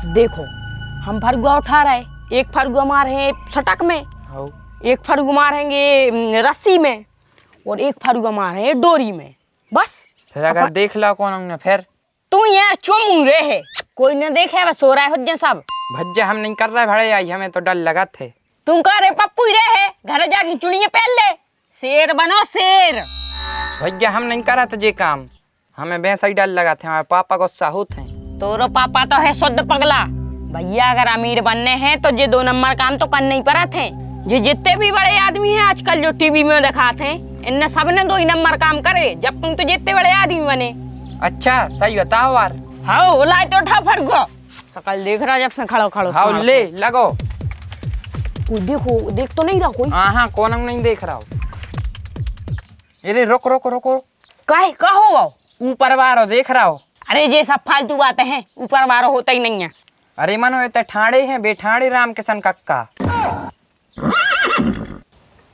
देखो हम फरुआ उठा रहे, एक फरुआ मारे सटक में, एक फरुआ मारेंगे रस्सी में और एक फरुआ मारे डोरी में। बस फिर अगर देख ला कौन हमने फिर तू यार चुम रहे, कोई न देखे बस सो रहा है हुज्जे सब। भज्जा हम नहीं कर रहे भड़े आई, हमें तो डर लगा थे। तुम कह रहे पप्पू ही रहे, घर जाके चुड़िया पहन ले, शेर बनो शेर। भैया हम नहीं करा तुझे काम, हमें वैसा ही डर लगा थे, हमारे पापा गुस्सा होते हैं। तोरो पापा तो है शुद्ध पगला। भैया अगर अमीर बनने हैं तो ये 2 नंबर काम तो करने ही पड़ा थे। ये जितने भी बड़े आदमी हैं आजकल जो टीवी में दिखाते हैं, इनने सबने 2 ही नंबर काम करे, जब तुम तो जितने बड़े आदमी बने। अच्छा सही बताओ यार। हाँ लाए तो उठा फड़को, सकल देख रहा जब से खड़ो खड़ो। हाँ ले लगो। देखो देख तो नहीं रहा कोई। हाँ कौन हम नहीं देख रहा हो। ये रुक रुक रुको। काहे का हो? ऊपर वारो देख रहा हो। अरे ये सब फालतू बातें हैं, ऊपर वारो होता ही नहीं है। अरे मनो ये ठाणे हैं बेठाणे राम किशन कक्का।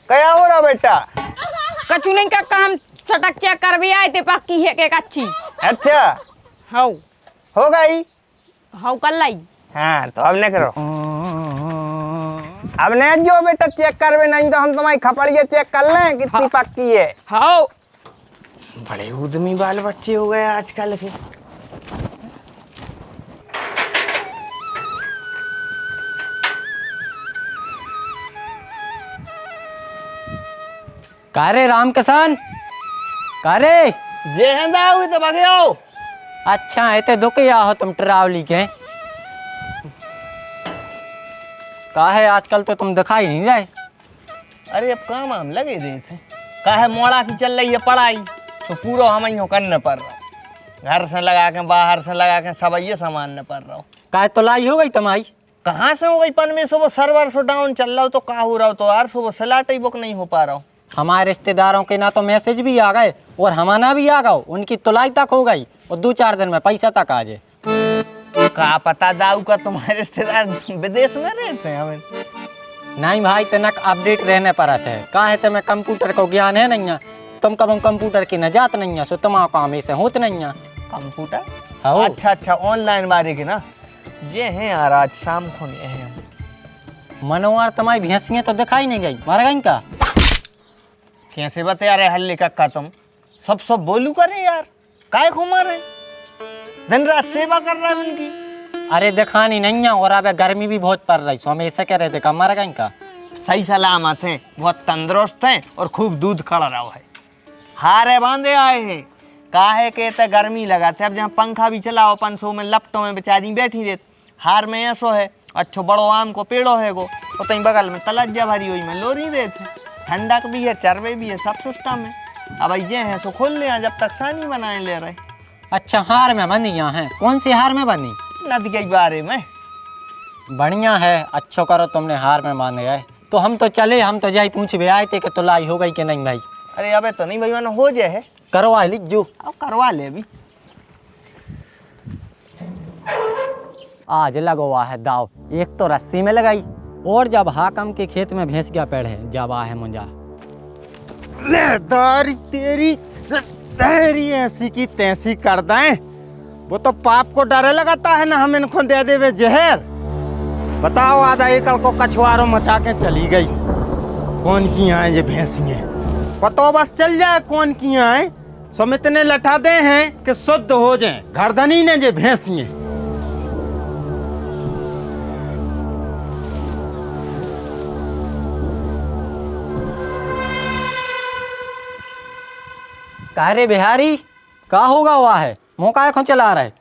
क्या हो रहा बेटा? कछु नहीं कक्का, हम सटक चेक कर भी आए थे, पक्की है के कच्ची। अच्छा हाँ हो गई। हाँ कल लाई। हाँ तो अब नहीं करो, अब नहीं जो बेटा चेक करवे, नहीं तो हम तुम्हारी खपड़िया चेक कर लें कितनी पक्की है। हाँ बड़े उद्यमी बाल बच्चे हो गए आजकल के। कारे राम किसान कारे जे हैं दाऊ तो भागे आओ। अच्छा ऐते दुखे आ हो तुम ट्रावली के का है आजकल तो तुम दिखाई नहीं रहे। अरे अब काम हम लगे रहे थे, काहे मोड़ा की चल रही है पढ़ाई, तो पूरा हम ही करने पड़ रहा, घर से लगा के बाहर से लगा के सब ये सामान पड़ रहा हो। का तो लाई हो गई तुम्हारी? कहाँ से हो गई पन में, सुबह सर्वर सो डाउन चल रहा हो तो का हो रहा हो, तो यार सुबह सलाट ही बुक नहीं हो पा रहा हूँ। हमारे रिश्तेदारों के ना तो मैसेज भी आ गए और हमारा भी आ गए, उनकी तुलाई तक हो गई और 2-4 दिन में पैसा तक आ जाए। का पता दाऊ का तुम्हारे रिश्तेदार विदेश में रहते हैं। हमें नहीं भाई तनक अपडेट रहने पर है, का है तुम्हें कंप्यूटर को ज्ञान है नहीं है, तुम कब कंप्यूटर की न जात नहीं है, सो तुम्हारा काम ऐसे होत नहीं है कंप्यूटर। हाँ अच्छा अच्छा ऑनलाइन बारे के ना जे हैं यार, आज शाम को नहीं है। मनोवार तुम्हारी भैंसियाँ तो दिखाई नहीं गई, मर गई का? कैसे बता रहे हल्ले कक्का, तुम सब बोलू करे यार, काय को मारे, दिन रात सेवा कर रहा है उनकी। अरे दिखानी नहीं है, और अब गर्मी भी बहुत पड़ रही, सो हम ऐसे कह रहे थे कब मर गई का? सही सलामत हैं, बहुत तंदुरुस्त हैं और खूब दूध खड़ रहा है। हारे बांधे आए हैं, काहे के तो गर्मी लगा थे, अब जहाँ पंखा भी चलाओ 500 में लपटों में बेचारी बैठी रहती। हार में ऐसो है, अच्छो बड़ो आम को पेड़ो है गो, तो तई बगल में तलज्जा भरी हुई में लोरी रहे थे, ठंडक भी है चरवे भी है, सब सिस्टम है। अब ये है सो खोल ले, जब तक सानी बनाए ले रहे। अच्छा हार में बनी यहाँ है, कौन सी हार में बनी? नदी के बारे में बढ़िया है, अच्छो करो तुमने हार में मान गए, तो हम तो चले, हम तो जाई पूछ भी आए थे कि तुलाई हो गई कि नहीं भाई। अरे अबे तो नहीं भाई, हो जाए है, करवा लिख जो, अब करवा ले अभी। आज लगवा है दाव, एक तो रस्सी में लगाई और जब हाकम के खेत में भैंस गया पेड़ है, जब आ है मुंजा ले दारी तेरी तेरी ऐसी की तैसी कर दें, वो तो पाप को डरे लगाता है ना, हम इनको दे देवे जहर। बताओ आधा एकड़ को कछुआरों मचा के चली गई, कौन की हैं ये भैंसियाँ, पतो बस चल जाए कौन की हैं, सो इतने लटा दे हैं कि शुद्ध हो जाए घरधनी ने ये भैंसियाँ। कह रे बिहारी का होगा हुआ है, मौका क्यों चला रहे?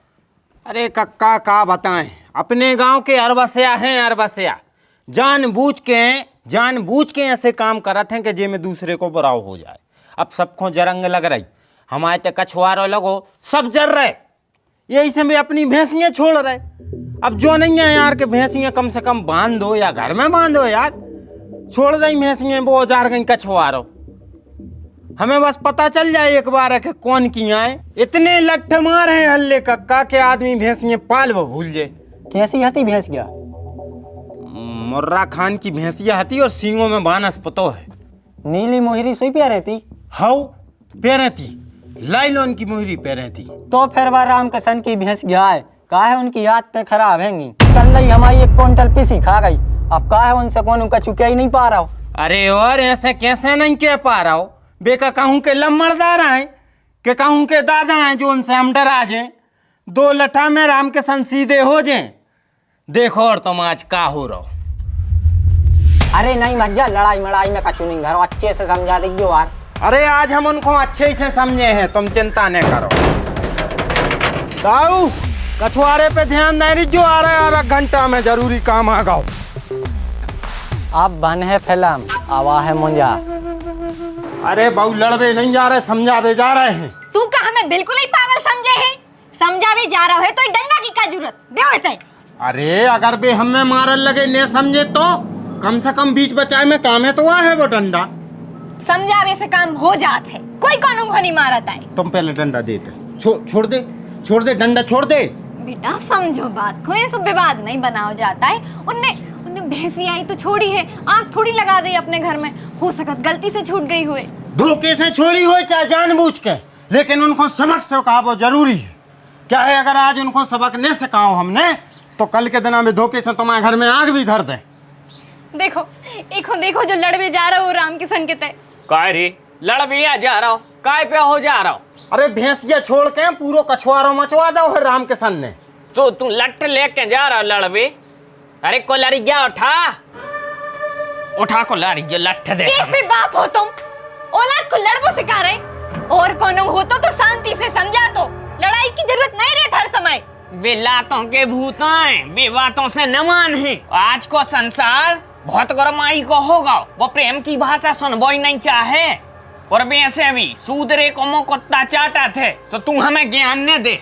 अरे कक्का का बताएं, अपने गांव के अरबसिया हैं, अरबसिया जानबूझ के ऐसे काम करत हैं कि जे में दूसरे को बुराव हो जाए। अब सबको जरंग लग रही, हमारे तो कछुआरो लगो सब जर रहे, यही से भी अपनी भैंसियाँ छोड़ रहे। अब जो नहीं है यार कि भैंसियाँ कम से कम बांध दो या घर में बांध दो यार, छोड़ दी भैंसियाँ वो जार गई कछुआरो। हमें बस पता चल जाए एक बार है कि कौन की आए, इतने लट्ठ मार हैं हल्ले कक्का के आदमी भैंसियाँ पाल वो भूल जाए। कैसी हती भैंस गया? मुर्रा खान की भैंसिया हती और सींगों में बानस पतो है। नीली मोहरी सोई पिया रहती? हाउ पैरें थी, लाइलॉन की मोहरी पैरें थी। तो फिर बार राम किशन की भैंस गया है, का है उनकी आदतें खराब हैंगी। कल नहीं हमारी 1 क्विंटल पीसी खा गई। अब का है उनसे कौन उनका चुका ही नहीं पा रहा हो। अरे और ऐसे कैसे नहीं कह पा रहा हो बेका, कहूँ के लम्बड़दार हैं कि कहूँ के दादा हैं जो उनसे हम डरा जाए, 2 लठा में राम के सन सीधे हो जाए। देखो और तुम आज का हो रहो। अरे नहीं मज्जा, लड़ाई मड़ाई में कछु नहीं, घर अच्छे से समझा देगी यार। अरे आज हम उनको अच्छे से समझे हैं, तुम चिंता न करो। दाऊ कछुआरे पे ध्यान नहीं जो आ रहा है, 1 घंटा में जरूरी काम आ गाओ। अब बन है फिल्म, आवा है मुंजा। अरे बहु लड़वे नहीं जा रहे, समझावे जा रहे हैं। तू कहा मैं बिल्कुल ही पागल समझे है? समझावे जा रहा है तो डंडा की क्या जरूरत दे। अरे अगर बे हमें मारन लगे न समझे तो कम से कम बीच बचाए में काम है तो वह है वो डंडा। समझावे से काम हो जात है, कोई कानून को नहीं मारता है। तुम पहले डंडा देते, छोड़ दे डंडा छोड़ दे। बेटा समझो बात को, ये सब विवाद नहीं बनाओ जाता है। उनने भैंसी आई तो छोड़ी है, आंख थोड़ी लगा दी अपने घर में। हो सकत गलती से छूट गई हुए, धोखे से छोड़ी हो चाहे जानबूझ के, लेकिन उनको सबक सिखाओ वो जरूरी है। क्या है अगर आज उनको सबक नहीं सिखाओ हमने तो कल के दिन में धोखे से तुम्हारे घर में आग भी धर दे। देखो जो लड़वे जा रहा हो राम किशन के तय। काय रे लड़ भी जा रहा हो, काय पे हो जा रहा हो? अरे भैंसिया छोड़ के पूरा कछुआरो मचवा दो है राम किशन ने। तो तू लट लेके जा रहा लड़वे? अरे को लड़ी जा, उठा को लड़ी जो लट दे। कैसे बाप हो तुम? औलाद को लड़बो सिखा रहे? और कानून हो तो शांति से समझा दो, लड़ाई की जरूरत नहीं रहती हर समय। वे लातों के भूत हैं, वे बातों से न मान है। आज को संसार बहुत गरमाई को होगा, वो प्रेम की भाषा सुनबो ही नहीं चाहे। और वैसे भी सूदरे को मुंह कुत्ता चाटा थे, तो तू हमें ज्ञान न दे।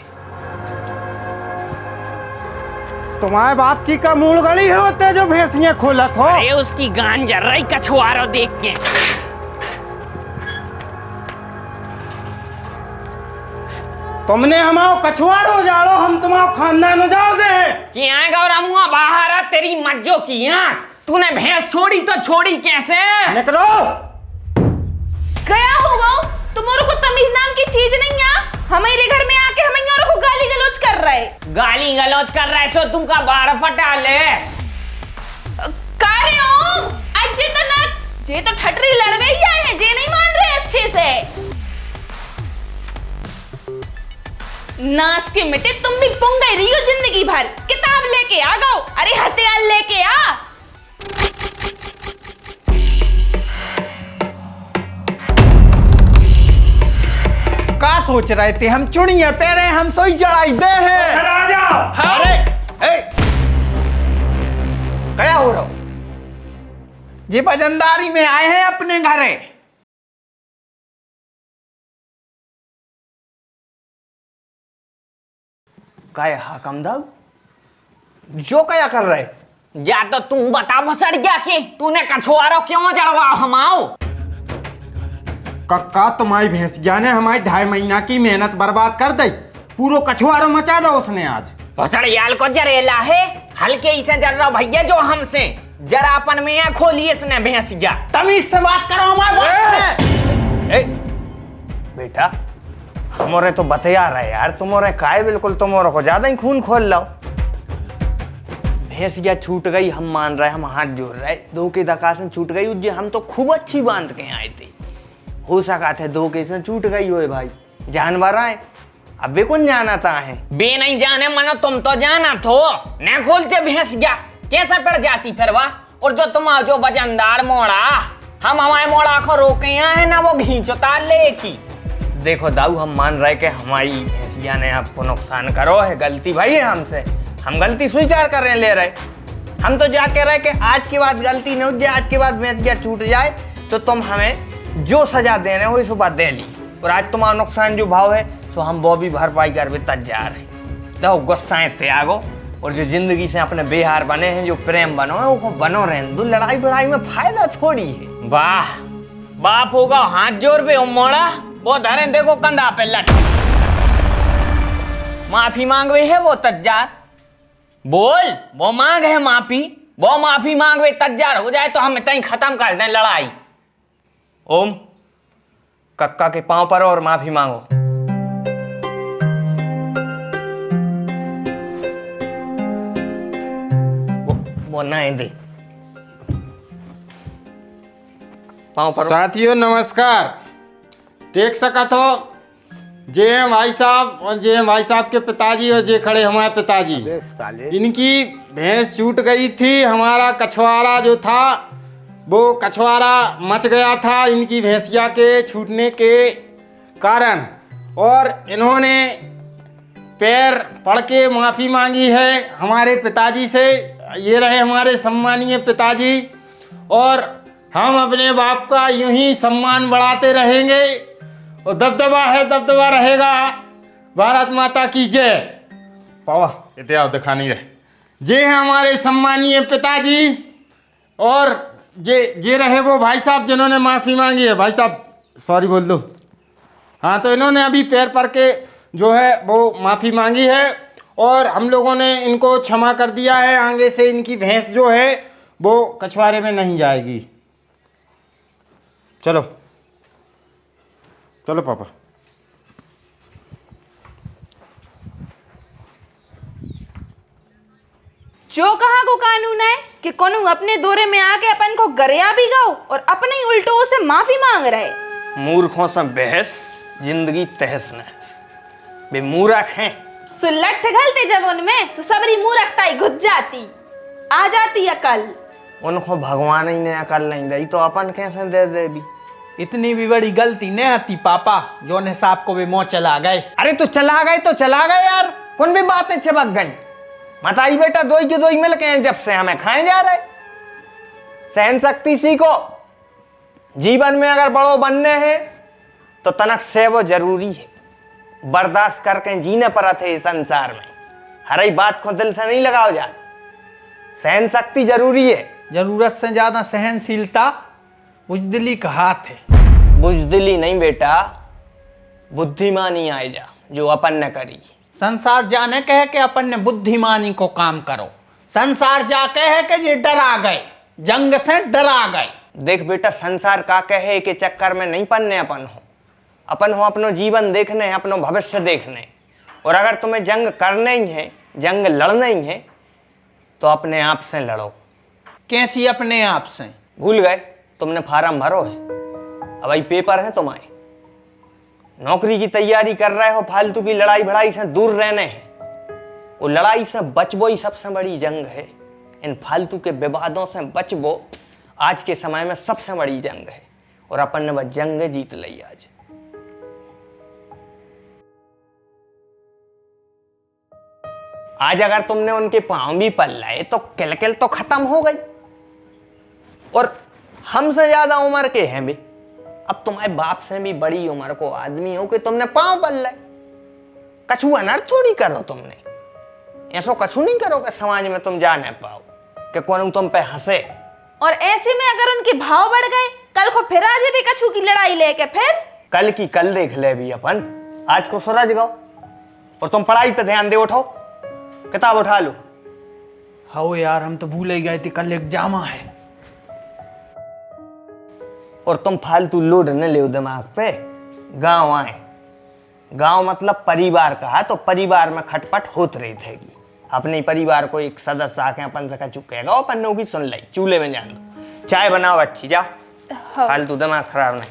तुम्हारे बाप की का मूल गली होते जो भैंसियां खोलत हो। अरे उसकी गान जर रही कछुआरो देख के। तुमने हमारो कछुआरो जाड़ो, हम तुम्हारा खानदान उजाड़ दे हैं। कि आएगा और मुआ बाहर आ तेरी मज्जो की आंख। तूने भैंस छोड़ी तो छोड़ी कैसे? निकलो। क्या होगा? तुम्हारे को तमीज नाम की चीज नहीं है? हमारे घर में आके हमें को गाली गलौज कर रहे। गाली गलौज कर रहे सो तुमका बाड़ पटा ले। कार्य हो आज जे तो ठटरी लड़वे ही आए हैं, जे नहीं मान रहे अच्छे से। नास के मिटे तुम भी पुंग गई रही हो जिंदगी भर। किताब लेके आ गो, अरे हथियार लेके आ। का सोच रहे थे हम चुड़िया पैरे हम सोई जड़ाई दे हैं। अरे क्या हो रहा हो? ये बजनदारी में आए हैं अपने घरे। काय हाकम दाऊ जो क्या कर रहे? या तो तू बता भसड़ गया कि तूने कछुआरो क्यों जड़वा हमाओ? कक्का तुम्हारी भैंसिया ने हमारी 2.5 महीना की मेहनत बर्बाद कर दी। पूरा कछुआरो मचा दो उसने आज। भसड़ याल को जरेला है, हल्के ही से जर रहा भैया जो हमसे जरा अपन में आँख खोली इसने भैंसिया। तमीज से बात करो हमारे बाप से। बेटा हमारे तो बतिया रहे यार, तुम्हारे काय बिल्कुल तुम्हारे को ज्यादा ही खून खोल लाओ। भैंसिया छूट गई हम मान रहे, हम हाथ जोड़ रहे, धोखे धक्का से छूट गई उज्जे हम तो खूब अच्छी बांध के आए थे। हो सका थे धोखे से छूट गई हो भाई, जानवर आए अब बे कौन जाना था है? बे नहीं जाने मनो तुम तो जाना थो, न खोलते भैंसिया कैसा पड़ जाती फिर वाह। और जो तुम जो वजनदार मोड़ा हम हमारे मोड़ा को रोके हैं ना वो घींचता ले की। देखो दाऊ हम मान रहे कि हमारी भैंसिया ने आपको नुकसान करो है, गलती भाई है हमसे, हम गलती स्वीकार कर रहे ले रहे। हम तो जा कह रहे कि आज के बाद गलती नहीं हो जाए, आज के बाद भैंसिया छूट जाए तो तुम हमें जो सजा दे रहे हो इस बात दे ली। और आज तुम्हारा नुकसान जो भाव है तो हम वो भी भरपाई कर भी तैयार है। देखो गुस्साएं थे आगो, और जो जिंदगी से अपने बेहार बने हैं, जो प्रेम बनो है वो बनो रहे। दो लड़ाई बड़ाई में फायदा थोड़ी है। वाह बाप होगा हाथ जोड़ पे मोड़ा वो धरे देखो कंधा पे लट। माफी मांगवे है वो तैयार, बोल वो मांग है माफी, वो माफी मांगवे तैयार हो जाए तो हम तहीं खत्म कर दें लड़ाई। ओम कक्का के पांव पर और माफी मांगो। वो ना दे पाँव पर। साथियों नमस्कार। देख सकत हो जे हैं भाई साहब और जे हैं भाई साहब के पिताजी और जे खड़े हमारे पिताजी। इनकी भैंस छूट गई थी। हमारा कछवारा जो था वो कछवारा मच गया था इनकी भैंसिया के छूटने के कारण, और इन्होंने पैर पड़ के माफ़ी मांगी है हमारे पिताजी से। ये रहे हमारे सम्मानीय पिताजी, और हम अपने बाप का यूं ही सम्मान बढ़ाते रहेंगे और दबदबा है दबदबा रहेगा। भारत माता की जय। पावा इतिहास दिखा नहीं रहे। जे हैं हमारे सम्मानीय पिताजी, और जे रहे वो भाई साहब जिन्होंने माफ़ी मांगी है। भाई साहब सॉरी बोल दो। हाँ, तो इन्होंने अभी पैर पड़ के जो है वो माफ़ी मांगी है, और हम लोगों ने इनको क्षमा कर दिया है। आगे से इनकी भैंस जो है वो कछवारे में नहीं जाएगी। चलो चलो पापा। जो कहाँ को कानून है कि कोनो अपने दौरे में आके अपन को गरिया भी गाओ और अपने ही उल्टो से माफी मांग रहे। मूर्खों से बहस, जिंदगी तहस नहस। वे मूर्ख हैं। सुलट घलते जब उनमें सबरी मूर्खता ही घुस जाती, आ जाती अकल। उनको भगवान ही ने अकल नहीं दी तो अपन कैसे दे दे भी। इतनी भी बड़ी गलती नहीं आती पापा, जो ने साहब को भी मोह चला गए। अरे तो चला गए यार, कौन भी बातें चिपक गई। बताई बेटा, दो के दो मिल के जब से हमें खाए जा रहे। सहन शक्ति सीखो। जीवन में अगर बड़ो बनने हैं तो तनक से वो जरूरी है। बर्दाश्त करके जीने पर थे इस संसार में। हर एक बात को दिल से नहीं लगाओ जाए। सहन शक्ति जरूरी है। जरूरत से ज्यादा सहनशीलता बुजदिली का हाथ है। बुजदिली नहीं बेटा, बुद्धिमानी आए जा जो अपन ने करी। संसार जाने कहे कि अपन ने बुद्धिमानी को काम करो। संसार जा कहे कि ये डरा गए, जंग से डरा गए। देख बेटा, संसार का कहे के चक्कर में नहीं पन्ने अपन हो अपनो जीवन देखने हैं, अपनो भविष्य देखने। और अगर तुम्हें जंग करने ही है, जंग लड़ना ही है, तो अपने आप से लड़ो। कैसी अपने आप से? भूल गए तुमने फार्म भरो है, अब भाई पेपर है तुम्हारे। नौकरी की तैयारी कर रहे हो, फालतू की लड़ाई भड़ाई से दूर रहने हैं। वो लड़ाई से बचबो ही सबसे बड़ी जंग है। इन फालतू के विवादों से बचबो आज के समय में सबसे बड़ी जंग है, और अपन ने वह जंग जीत ली आज। आज अगर तुमने उनके पांव भी पल लाए तो किलकिल तो खत्म हो गई। और हमसे ज्यादा उम्र के हैं भी, अब तुम्हारे बाप से भी बड़ी उम्र को आदमी हो कि तुमने पांव पल लाए। कछु अनर्थ थोड़ी करो तुमने। ऐसो कछु नहीं करो कि समाज में तुम जा न पाओ, कि कौन तुम पे हंसे। और ऐसे में अगर उनके भाव बढ़ गए, कल को फिर आज भी कछु की लड़ाई लेके फिर कल की कल देख ले भी अपन। आज को सूरज गाओ, और तुम पढ़ाई पे ध्यान दे। उठो, किताब उठा लो। हाँ यार, हम तो भूल ही गए थे, कल एग्जाम है। और तुम फालतू लोड न ले दिमाग पे। गांव आए, गांव मतलब परिवार कहा, तो परिवार में खटपट होत रही थेगी। अपने परिवार को एक सदस्य आके अपन से चुकेगा, अपन की सुन ली। चूल्हे में जान दो, चाय बनाओ अच्छी, जाओ। फालतू दिमाग खराब नहीं।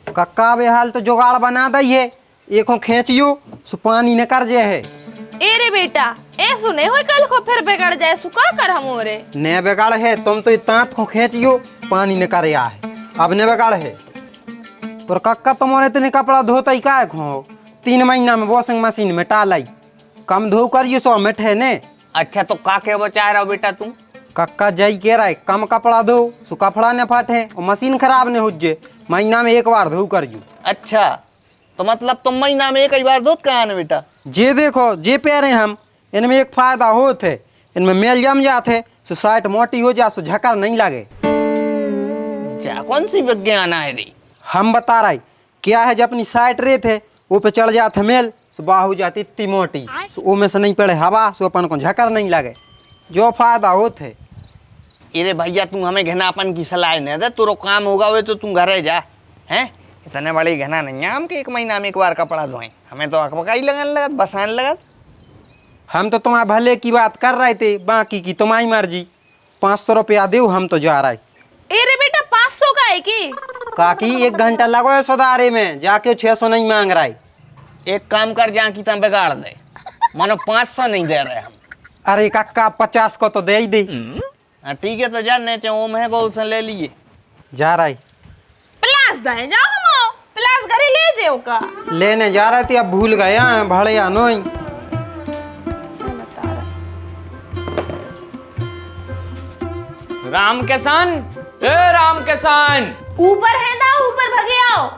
कक्का बेहाल तो जुगाड़ बना दइए। एको खींचियो सो पानी न कर जे है। ए रे बेटा, ए सुने हो कल को फिर बिगड़ जाए, सुका कर हम रे। ने बिगाड़ है, तुम तो इतात को खींचियो पानी न कर या है। अब ने बिगाड़ है। पर कक्का तुम्हारे इतने कपड़ा धोता ही का खो, 3 महीना में वॉशिंग मशीन में टालाई। कम धो करियो सो मिठे ने। अच्छा तो का के बचा रहा बेटा तुम? कक्का जई कह रहा है कम कपड़ा धो सो कपड़ा न फटे और मशीन खराब न हो जे। महीना में एक बार धो करियो। अच्छा तो मतलब तुम महीना में एक ही बार धोत कहाँ है बेटा? जे देखो जे पैरे हम, इनमें एक फायदा होत है, इनमें मेल जम जाते सो साइट मोटी हो जा, सो झकर नहीं लगे। जा कौन सी विज्ञान है रे? हम बता रहे क्या है, जब अपनी साइट रे थे वो पे चढ़ जाते मेल सो बाह हो जाती इतनी मोटी, सो वो में से नहीं पड़े हवा, सो अपन को झकर नहीं लगे। जो फायदा होते है। अरे भैया तू हमें घनापन की सलाह न दे, तेरो काम होगा वे तो तू घरे जा। हैं इतने बड़ी घना नहीं है हम कि 1 महीना में 1 बार कपड़ा धोएं। हमें तो अकबकाई लगन लगत, बसान लगत। हम तो तुम्हारे भले की बात कर रहे थे, बाकी की तुम्हारी मर्जी। 500 रुपया दो, हम तो जा रहे। ए रे बेटा 500 का है की? काकी 1 घंटा लगो है सुधारे में, जाके 600 नहीं मांग रहा है। एक काम कर, जहाँ की तम बिगाड़ दे, मानो 500 नहीं दे रहे हम। अरे काका 50 को तो दे ही दे। हाँ ठीक है, तो जाने चाहे वो महंगो उसने ले लिए। जा रहा है, प्लास दाए जाओ हम प्लास घरे ले जेओ का। लेने जा रहे थे, अब भूल गए हैं भाड़े आनो ही। राम किसान, ए राम किसान, ऊपर है ना, ऊपर भगे आओ।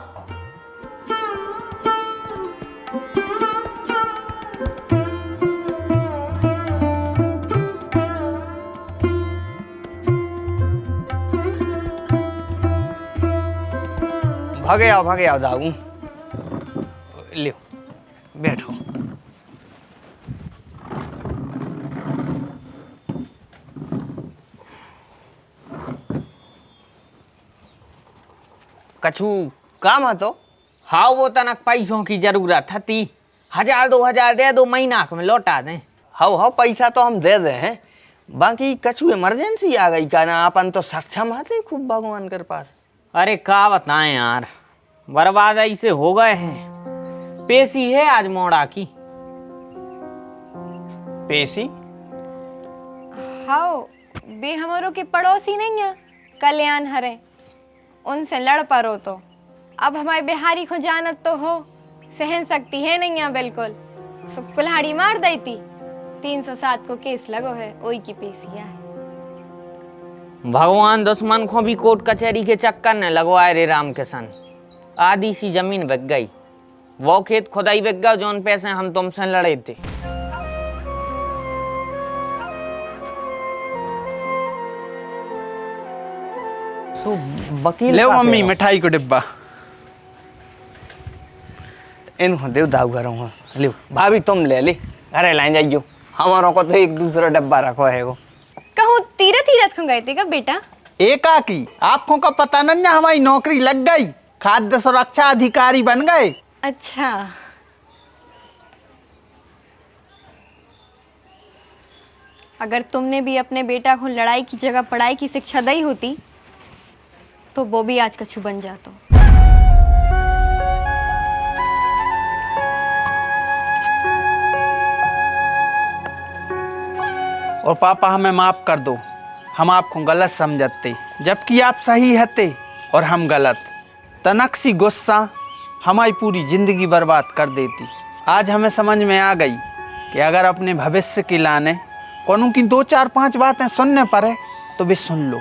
भागे आओ दाऊ। ले बैठो। कछु काम है तो? हाँ वो तनक पैसों की जरूरत थी। 1000 2000 दे दो, महीना में लौटा दें। हाँ पैसा तो हम दे दे हैं, बाकी कछु इमरजेंसी आ गई का ना, अपन तो सक्षम आते खूब भगवान के पास। अरे क्या बताएं यार, बर्बाद ऐसे हो गए हैं। पेशी है आज मोड़ा की। पेशी? हाँ, बे हमारों के पड़ोसी नहीं है, कल्याण हरे, उनसे लड़ पड़ो तो। अब हमारे बिहारी को जानत तो हो, सहन सकती है नहीं है बिल्कुल। सो कुल्हाड़ी मार दी थी। 307 को केस लगो है, ओई की पेशिया है। भगवान दुश्मन को भी कोर्ट कचहरी के चक्कर न लगवाए रे राम किशन। आधी सी जमीन बिक गई, वो खेत खुदाई बिक गया जोन पैसे हम तुमसे लड़े थे। वकील ले का मम्मी कहो? मिठाई को डिब्बा। इनको देव दाऊ घरों ले। भाभी तुम ले ले, घरे लाइन जाइयो। हमारों को तो एक दूसरा डब्बा रखो है वो। कहूँ तीरथ को गए थे का बेटा? एकाकी आपको का पता नहीं ना, हमारी नौकरी लग गई, खाद्य सुरक्षा अधिकारी बन गए। अच्छा, अगर तुमने भी अपने बेटा को लड़ाई की जगह पढ़ाई की शिक्षा दी होती तो वो भी आज कछु बन जाता। और पापा हमें माफ कर दो, हम आपको गलत समझते, जबकि आप सही हते और हम गलत। तनक सी गुस्सा हमारी पूरी जिंदगी बर्बाद कर देती। आज हमें समझ में आ गई कि अगर अपने भविष्य की लाने कानून की 2 4 5 बातें सुनने पड़े तो भी सुन लो।